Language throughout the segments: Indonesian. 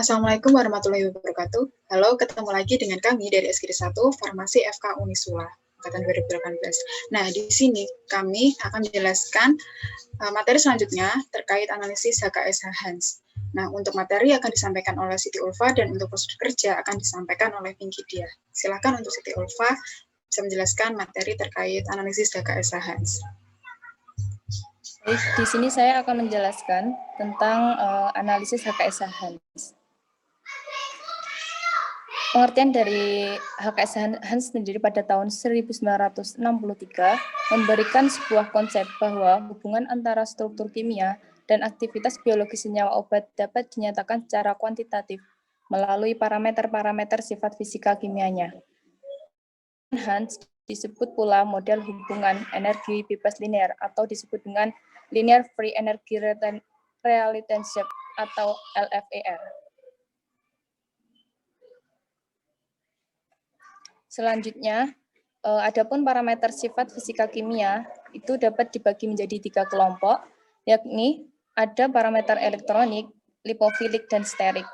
Assalamualaikum warahmatullahi wabarakatuh. Halo, ketemu lagi dengan kami dari SGD 1 Farmasi FK Unisula angkatan 2018. Nah, di sini kami akan menjelaskan materi selanjutnya terkait analisis HKSH Hans. Nah, untuk materi akan disampaikan oleh Siti Ulfa dan untuk prosedur kerja akan disampaikan oleh Pinky Dia. Silakan untuk Siti Ulfa bisa menjelaskan materi terkait analisis HKSH Hans. Baik, di sini saya akan menjelaskan tentang analisis HKSH Hans. Pengertian dari HKSH Hans sendiri pada tahun 1963 memberikan sebuah konsep bahwa hubungan antara struktur kimia dan aktivitas biologi senyawa obat dapat dinyatakan secara kuantitatif melalui parameter-parameter sifat fisika kimianya. Hans disebut pula model hubungan energi bebas linear atau disebut dengan Linear Free Energy Relationship atau LFER. Selanjutnya, adapun parameter sifat fisika kimia itu dapat dibagi menjadi 3 kelompok, yakni ada parameter elektronik, lipofilik, dan sterik.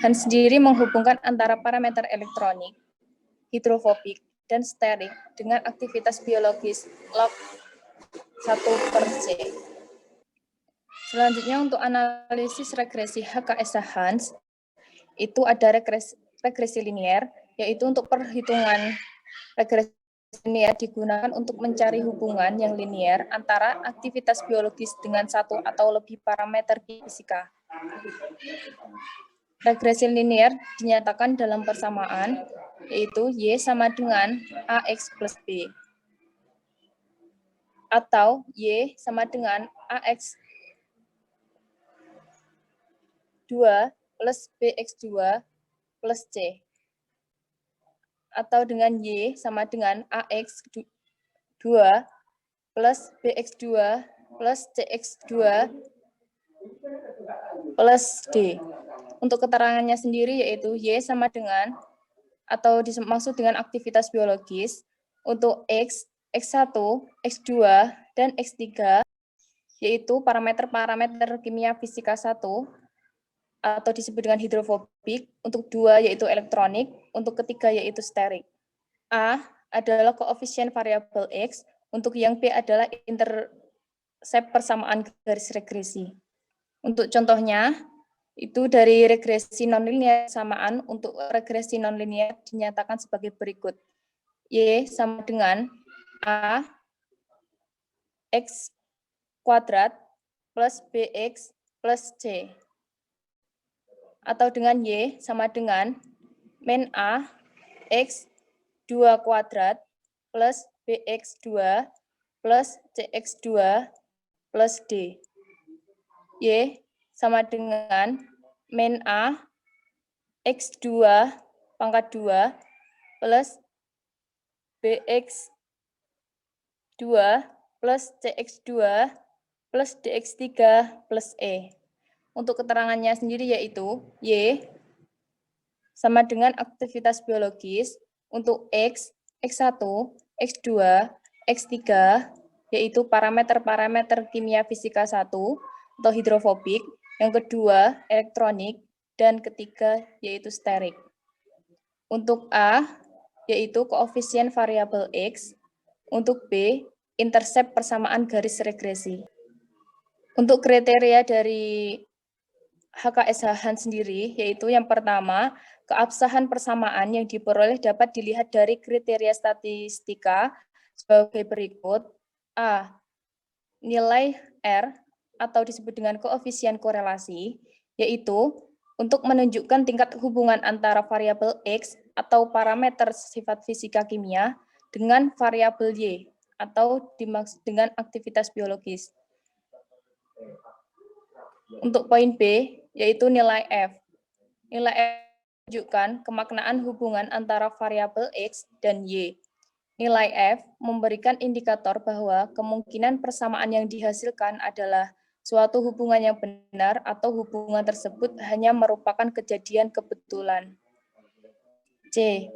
Hans sendiri menghubungkan antara parameter elektronik, hidrofobik, dan sterik dengan aktivitas biologis log 1/C. Selanjutnya untuk analisis regresi HKSH Hans, itu ada regresi linear, yaitu untuk perhitungan regresi linear digunakan untuk mencari hubungan yang linear antara aktivitas biologis dengan satu atau lebih parameter fisika. Regresi linear dinyatakan dalam persamaan, yaitu Y sama dengan AX plus B. Atau Y sama dengan AX 2 plus BX2 plus C. Atau dengan Y sama dengan AX2 plus BX2 plus CX2 plus D. Untuk keterangannya sendiri yaitu Y sama dengan atau dimaksud dengan aktivitas biologis untuk X, X1, X2, dan X3 yaitu parameter-parameter kimia fisika 1 atau disebut dengan hidrofobik, untuk 2 yaitu elektronik, untuk ketiga yaitu sterik. A adalah koefisien variabel X, untuk yang B adalah intercept persamaan garis regresi. Untuk contohnya, itu dari regresi nonlinear samaan untuk regresi nonlinear dinyatakan sebagai berikut. Y sama dengan A X kuadrat plus BX plus C. Atau dengan Y sama dengan min A X 2 kuadrat plus BX2 plus CX2 plus D. Y sama dengan min A X2 pangkat 2 plus BX2 plus CX2 plus DX3 plus E. Untuk keterangannya sendiri yaitu Y sama dengan aktivitas biologis untuk X, X1, X2, X3, yaitu parameter-parameter kimia fisika 1 atau hidrofobik, yang kedua elektronik, dan ketiga yaitu sterik. Untuk A, yaitu koefisien variabel X, untuk B, intercept persamaan garis regresi. Untuk kriteria dari HKSH Hans sendiri, yaitu yang pertama, keabsahan persamaan yang diperoleh dapat dilihat dari kriteria statistika sebagai berikut. A. Nilai R atau disebut dengan koefisien korelasi, yaitu untuk menunjukkan tingkat hubungan antara variabel X atau parameter sifat fisika kimia dengan variabel Y atau dimaksud dengan aktivitas biologis. Untuk poin B, yaitu nilai F. Nilai F menunjukkan kemaknaan hubungan antara variabel X dan Y. Nilai F memberikan indikator bahwa kemungkinan persamaan yang dihasilkan adalah suatu hubungan yang benar atau hubungan tersebut hanya merupakan kejadian kebetulan. C.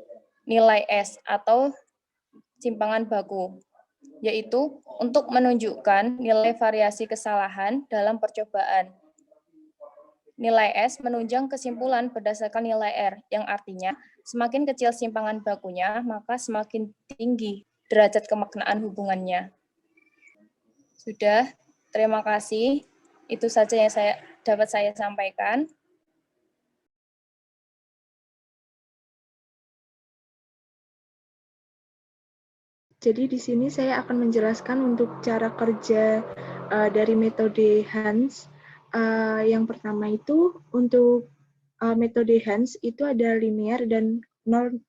Nilai S atau simpangan baku, yaitu untuk menunjukkan nilai variasi kesalahan dalam percobaan. Nilai S menunjang kesimpulan berdasarkan nilai R, yang artinya semakin kecil simpangan bakunya, maka semakin tinggi derajat kemaknaan hubungannya. Sudah, terima kasih. Itu saja yang dapat saya sampaikan. Jadi di sini saya akan menjelaskan untuk cara kerja dari metode Hans. Yang pertama itu untuk metode Hans itu ada linear dan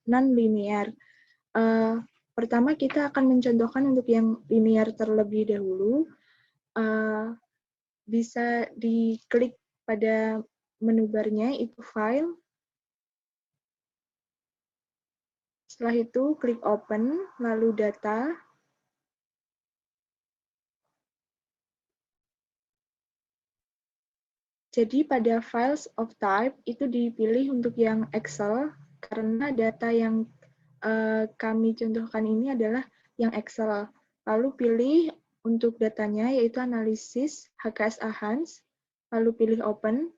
non-linear. Pertama kita akan mencontohkan untuk yang linear terlebih dahulu. Bisa diklik pada menu barnya itu File. Setelah itu klik Open, lalu Data. Jadi pada Files of Type itu dipilih untuk yang Excel, karena data yang kami contohkan ini adalah yang Excel. Lalu pilih untuk datanya, yaitu analisis HKSA Hans, lalu pilih Open.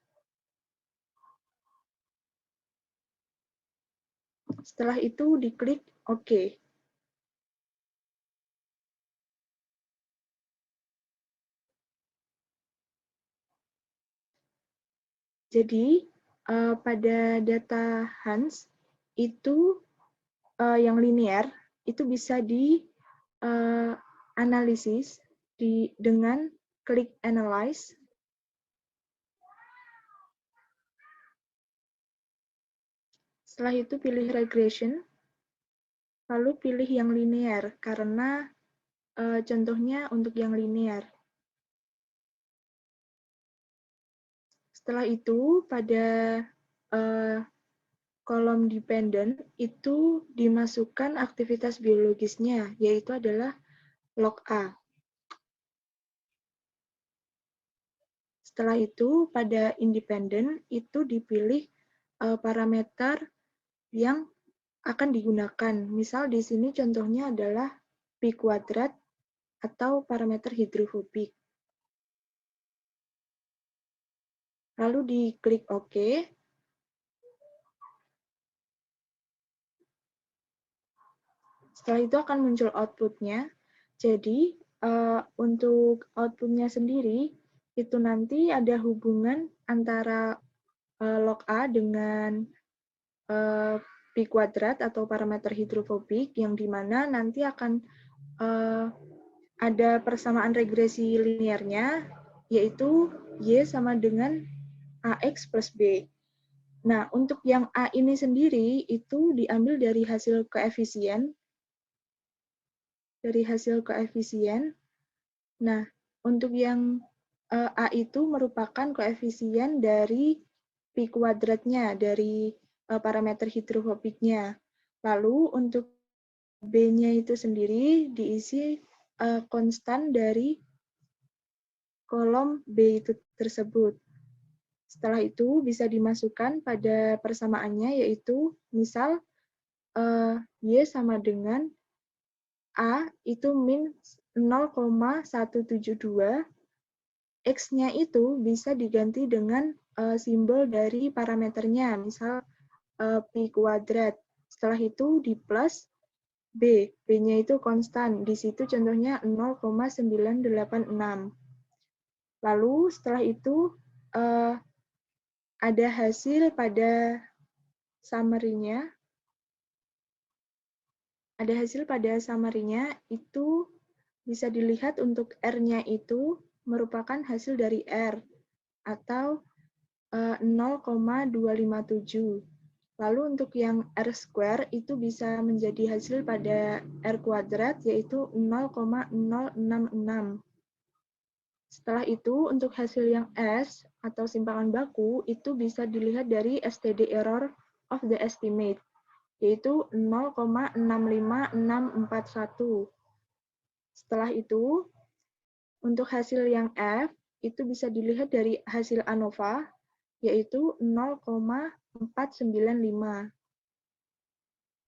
Setelah itu diklik OK. Jadi pada data Hans itu yang linear itu bisa dianalisis dengan klik Analyze. Setelah itu pilih Regression, lalu pilih yang linear karena contohnya untuk yang linear. Setelah itu pada kolom dependent itu dimasukkan aktivitas biologisnya, yaitu adalah log A. Setelah itu pada independent itu dipilih parameter yang akan digunakan. Misal di sini contohnya adalah pi kuadrat atau parameter hidrofobik. Lalu diklik OK. Setelah itu akan muncul output-nya. Jadi untuk output-nya sendiri itu nanti ada hubungan antara log A dengan pi kuadrat atau parameter hidrofobik, yang dimana nanti akan ada persamaan regresi linearnya, yaitu Y sama dengan AX plus B. Nah, untuk yang A ini sendiri itu diambil dari hasil koefisien. Nah, untuk yang A itu merupakan koefisien dari pi kuadratnya, dari parameter hidrofobiknya. Lalu untuk B-nya itu sendiri diisi konstan dari kolom B itu tersebut. Setelah itu bisa dimasukkan pada persamaannya, yaitu misal Y sama dengan A itu min 0,172, X-nya itu bisa diganti dengan simbol dari parameternya, misal pi kuadrat. Setelah itu di plus B, B-nya itu konstan, di situ contohnya 0,986. Lalu setelah itu ada hasil pada summary-nya. Itu bisa dilihat untuk R-nya itu merupakan hasil dari R atau 0,257. Lalu untuk yang R square itu bisa menjadi hasil pada R kuadrat, yaitu 0,066. Setelah itu untuk hasil yang S atau simpangan baku itu bisa dilihat dari STD error of the estimate, yaitu 0,65641. Setelah itu untuk hasil yang F itu bisa dilihat dari hasil ANOVA, yaitu 0,495.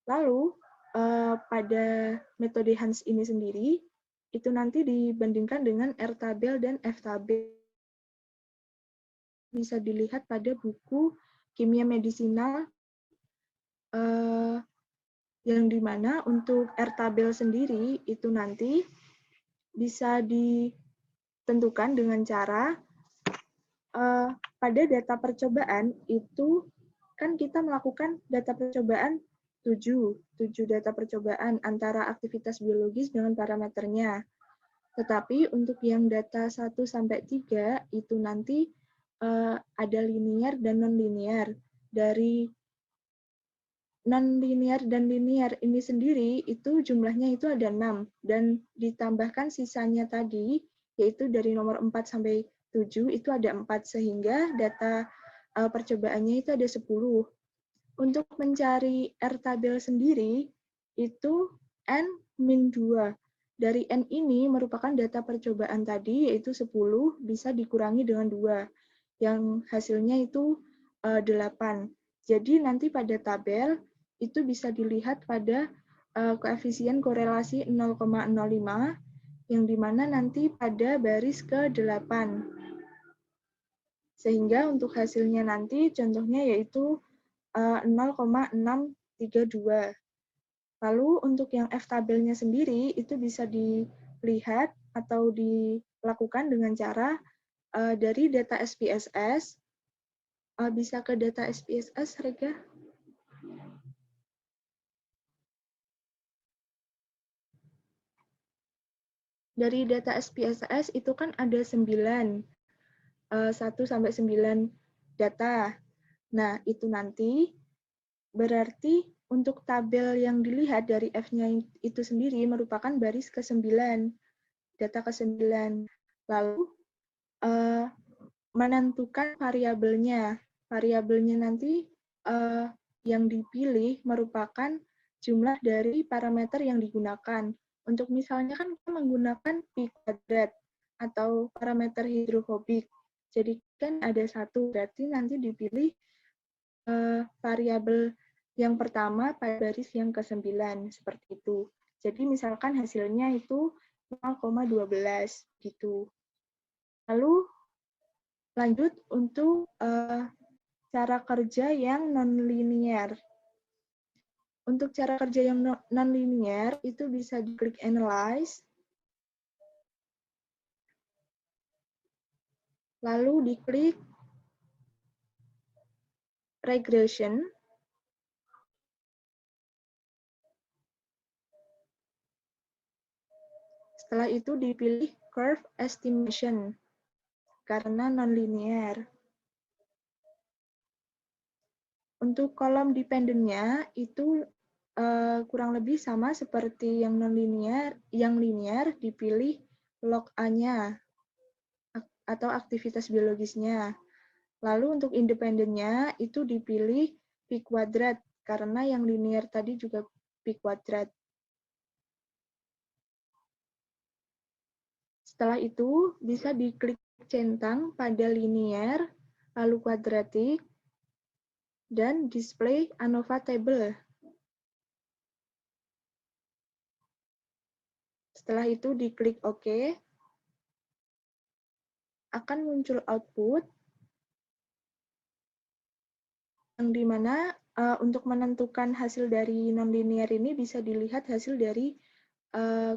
Lalu pada metode Hans ini sendiri itu nanti dibandingkan dengan R tabel dan F tabel. bisa dilihat pada buku kimia medisinal yang dimana untuk R-tabel sendiri itu nanti bisa ditentukan dengan cara pada data percobaan itu kan kita melakukan data percobaan 7 data percobaan antara aktivitas biologis dengan parameternya. Tetapi untuk yang data 1 sampai 3 itu nanti ada linear dan non-linear. Dari non-linear dan linear ini sendiri itu jumlahnya itu ada 6 dan ditambahkan sisanya tadi yaitu dari nomor 4 sampai 7 itu ada 4 sehingga data percobaannya itu ada 10. Untuk mencari R-tabel sendiri itu N-2. Dari N ini merupakan data percobaan tadi, yaitu 10 bisa dikurangi dengan 2, yang hasilnya itu 8. Jadi nanti pada tabel itu bisa dilihat pada koefisien korelasi 0,05, yang dimana nanti pada baris ke-8. Sehingga untuk hasilnya nanti contohnya yaitu 0,632. Lalu untuk yang F-tabelnya sendiri itu bisa dilihat atau dilakukan dengan cara dari data SPSS, bisa ke data SPSS, Rega? Dari data SPSS itu kan ada 9, 1 sampai 9 data. Nah, itu nanti berarti untuk tabel yang dilihat dari F-nya itu sendiri merupakan baris ke-9, data ke-9. Lalu menentukan variabelnya. Variabelnya nanti yang dipilih merupakan jumlah dari parameter yang digunakan. Untuk misalnya kan kita menggunakan pi kuadrat atau parameter hidrofobik. Jadi kan ada 1, berarti nanti dipilih variabel yang pertama pada baris yang ke-9, seperti itu. Jadi misalkan hasilnya itu 0,12 gitu. Lalu lanjut untuk cara kerja yang non-linear. Untuk cara kerja yang non-linear itu bisa diklik Analyze, lalu diklik Regression, setelah itu dipilih Curve Estimation, karena non-linear. Untuk kolom dependennya itu kurang lebih sama seperti yang non-linear, yang linear dipilih log A-nya atau aktivitas biologisnya. Lalu untuk independennya itu dipilih pi kuadrat karena yang linear tadi juga pi kuadrat. Setelah itu bisa diklik centang pada linear, lalu kuadratik, dan display ANOVA table. Setelah itu diklik OK, akan muncul output yang dimana untuk menentukan hasil dari nonlinear ini bisa dilihat hasil dari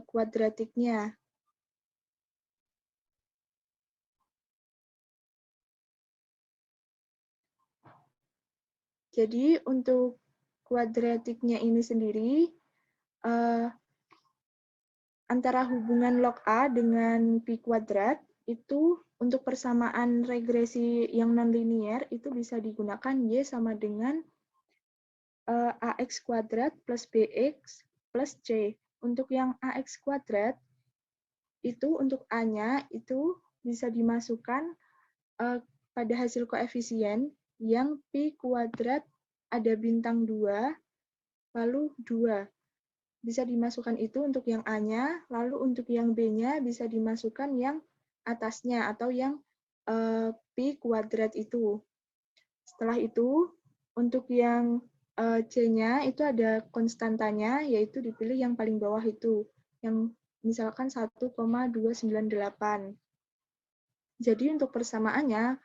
kuadratiknya. Jadi untuk kuadratiknya ini sendiri antara hubungan log A dengan pi kuadrat itu untuk persamaan regresi yang nonlinear itu bisa digunakan Y sama dengan AX kuadrat plus BX plus C. Untuk yang AX kuadrat itu untuk A-nya itu bisa dimasukkan pada hasil koefisien yang pi kuadrat ada bintang 2, lalu 2. Bisa dimasukkan itu untuk yang A-nya, lalu untuk yang B-nya bisa dimasukkan yang atasnya atau yang pi kuadrat itu. Setelah itu, untuk yang C-nya itu ada konstantanya, yaitu dipilih yang paling bawah itu, yang misalkan 1,298. Jadi untuk persamaannya,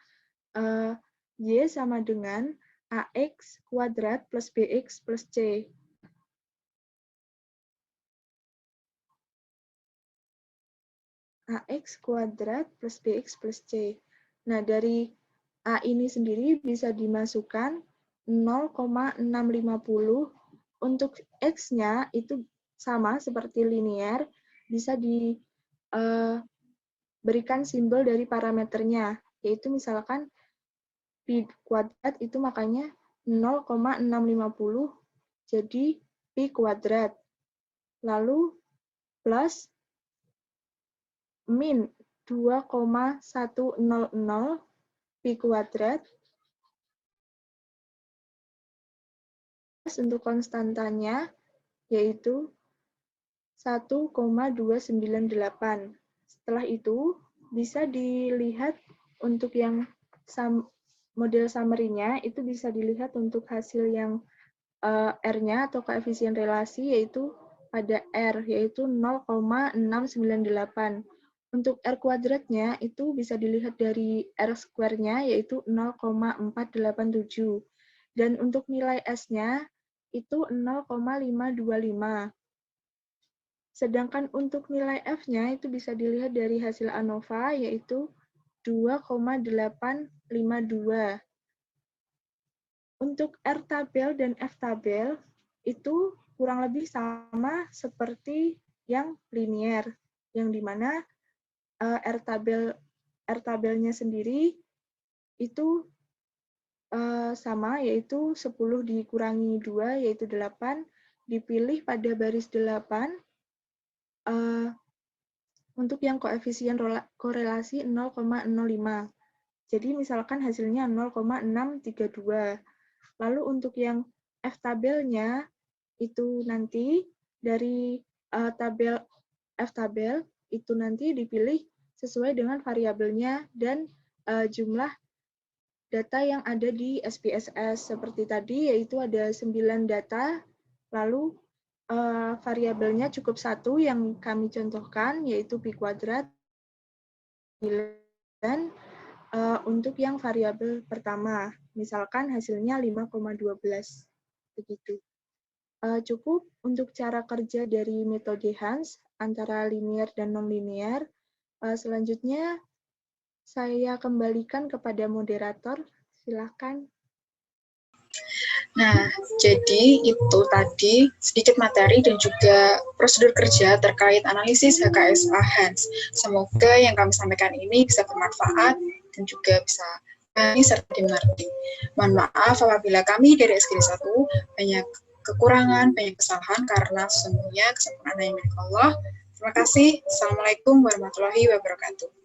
Y sama dengan AX kuadrat plus BX plus C. AX kuadrat plus BX plus C. Nah, dari A ini sendiri bisa dimasukkan 0,650. Untuk X-nya itu sama seperti linear, bisa diberikan simbol dari parameternya, yaitu misalkan pi kuadrat itu makanya 0,650 jadi pi kuadrat. Lalu plus min 2,100 pi kuadrat. Untuk konstantanya yaitu 1,298. Setelah itu bisa dilihat untuk yang model summary-nya itu bisa dilihat untuk hasil yang R-nya atau koefisien relasi yaitu pada R yaitu 0,698. Untuk R kuadratnya itu bisa dilihat dari R square-nya yaitu 0,487. Dan untuk nilai S-nya itu 0,525. Sedangkan untuk nilai F-nya itu bisa dilihat dari hasil ANOVA yaitu 2,852. Untuk R tabel dan F tabel itu kurang lebih sama seperti yang linear, yang dimana R tabelnya sendiri itu sama, yaitu 10 dikurangi 2, yaitu 8, dipilih pada baris 8, untuk yang koefisien korelasi 0,05. Jadi misalkan hasilnya 0,632. Lalu untuk yang F tabelnya itu nanti dari tabel F tabel itu nanti dipilih sesuai dengan variabelnya dan jumlah data yang ada di SPSS seperti tadi, yaitu ada 9 data, lalu variabelnya cukup satu yang kami contohkan yaitu pi kuadrat, dan untuk yang variabel pertama, misalkan hasilnya 5,12, begitu. Cukup untuk cara kerja dari metode Hans antara linear dan non-linear. Selanjutnya, saya kembalikan kepada moderator. Silakan. Nah, jadi itu tadi sedikit materi dan juga prosedur kerja terkait analisis HKSA Hans. Semoga yang kami sampaikan ini bisa bermanfaat dan juga bisa serta dimengerti. Mohon maaf apabila kami dari SKD 1 banyak kekurangan, banyak kesalahan karena sesungguhnya kesempurnaan yang milik Allah. Terima kasih. Assalamualaikum warahmatullahi wabarakatuh.